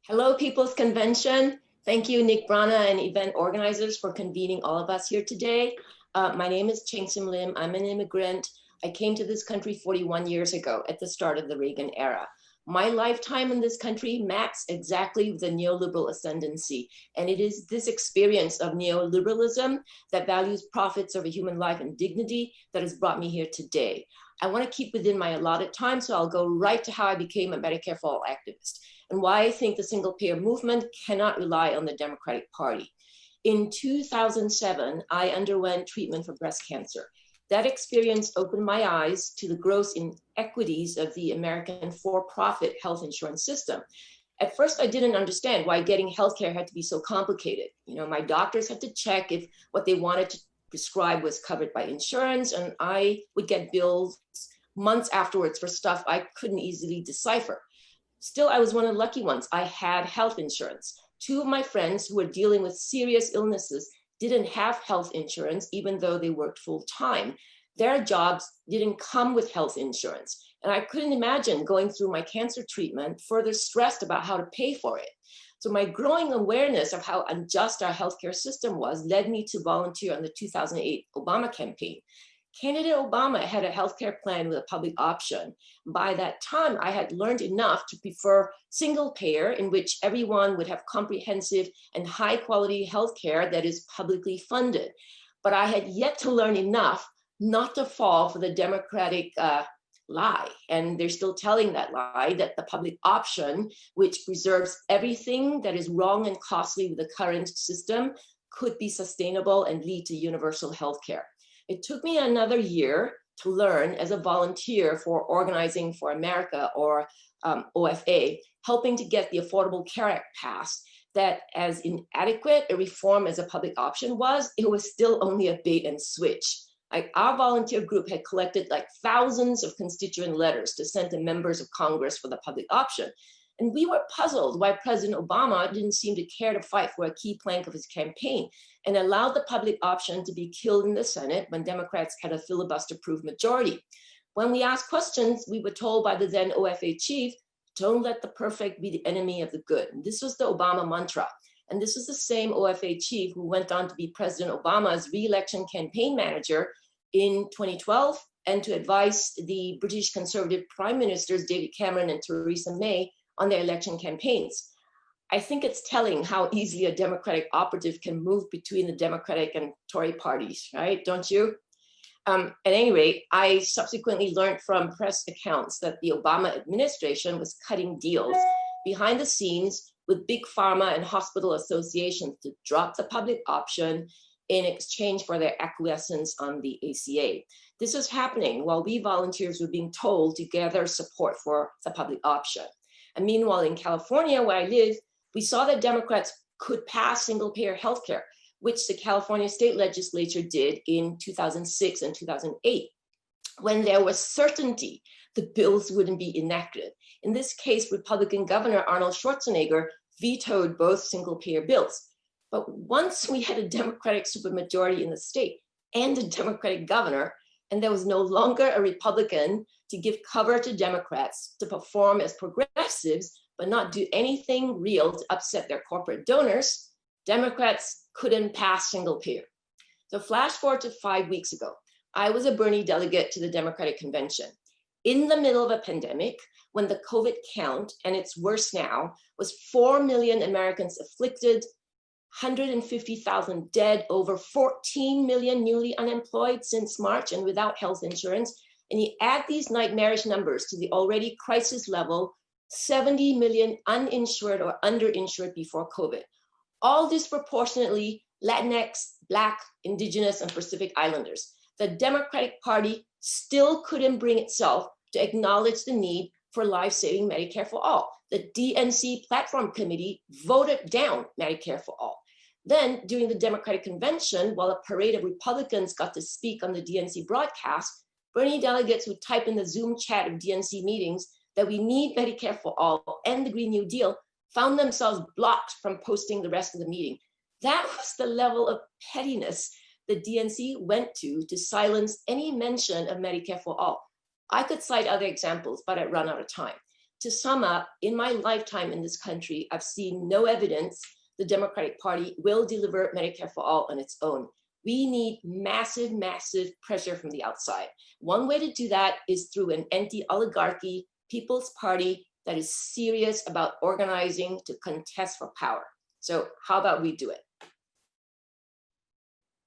Hello, People's Convention. Thank you, Nick Brana and event organizers for convening all of us here today. My name is Cheng Lim. I'm an immigrant. I came to this country 41 years ago at the start of the Reagan era. My lifetime in this country maps exactly the neoliberal ascendancy. And it is this experience of neoliberalism that values profits over human life and dignity that has brought me here today. I want to keep within my allotted time, so I'll go right to how I became a Medicare for All activist and why I think the single payer movement cannot rely on the Democratic Party. In 2007, I underwent treatment for breast cancer. That experience opened my eyes to the gross inequities of the American for-profit health insurance system. At first, I didn't understand why getting healthcare had to be so complicated. You know, my doctors had to check if what they wanted to prescribe was covered by insurance, and I would get bills months afterwards for stuff I couldn't easily decipher. Still, I was one of the lucky ones. I had health insurance. Two of my friends who were dealing with serious illnesses didn't have health insurance, even though they worked full time. Their jobs didn't come with health insurance. And I couldn't imagine going through my cancer treatment further stressed about how to pay for it. So my growing awareness of how unjust our healthcare system was led me to volunteer on the 2008 Obama campaign. Candidate Obama had a healthcare plan with a public option. By that time, I had learned enough to prefer single payer, in which everyone would have comprehensive and high quality healthcare that is publicly funded. But I had yet to learn enough not to fall for the Democratic lie. And they're still telling that lie, that the public option, which preserves everything that is wrong and costly with the current system, could be sustainable and lead to universal healthcare. It took me another year to learn as a volunteer for Organizing for America, or OFA, helping to get the Affordable Care Act passed, that as inadequate a reform as a public option was, it was still only a bait and switch. Like, our volunteer group had collected like thousands of constituent letters to send to members of Congress for the public option. And we were puzzled why President Obama didn't seem to care to fight for a key plank of his campaign and allowed the public option to be killed in the Senate when Democrats had a filibuster-proof majority. When we asked questions, we were told by the then OFA chief, don't let the perfect be the enemy of the good. And this was the Obama mantra. And this was the same OFA chief who went on to be President Obama's re-election campaign manager in 2012 and to advise the British conservative prime ministers David Cameron and Theresa May on their election campaigns. I think it's telling how easily a Democratic operative can move between the Democratic and Tory parties, right? Don't you? At any rate, I subsequently learned from press accounts that the Obama administration was cutting deals behind the scenes with big pharma and hospital associations to drop the public option in exchange for their acquiescence on the ACA. This was happening while we volunteers were being told to gather support for the public option. And meanwhile, in California, where I live, we saw that Democrats could pass single-payer healthcare, which the California state legislature did in 2006 and 2008. When there was certainty the bills wouldn't be enacted. In this case, Republican Governor Arnold Schwarzenegger vetoed both single-payer bills. But once we had a Democratic supermajority in the state and a Democratic governor, and there was no longer a Republican to give cover to Democrats to perform as progressives, but not do anything real to upset their corporate donors, Democrats couldn't pass single payer. So flash forward to 5 weeks ago, I was a Bernie delegate to the Democratic Convention. In the middle of a pandemic, when the COVID count, and it's worse now, was 4 million Americans afflicted, 150,000 dead, over 14 million newly unemployed since March and without health insurance. And you add these nightmarish numbers to the already crisis level, 70 million uninsured or underinsured before COVID. All disproportionately Latinx, Black, Indigenous, and Pacific Islanders. The Democratic Party still couldn't bring itself to acknowledge the need for life-saving Medicare for all. The DNC Platform Committee voted down Medicare for all. Then, during the Democratic Convention, while a parade of Republicans got to speak on the DNC broadcast, Bernie delegates would type in the Zoom chat of DNC meetings that we need Medicare for all and the Green New Deal, found themselves blocked from posting the rest of the meeting. That was the level of pettiness the DNC went to silence any mention of Medicare for all. I could cite other examples, but I'd run out of time. to sum up, in my lifetime in this country, I've seen no evidence the Democratic Party will deliver Medicare for all on its own. We need massive, massive pressure from the outside. One way to do that is through an anti-oligarchy People's Party that is serious about organizing to contest for power. So how about we do it?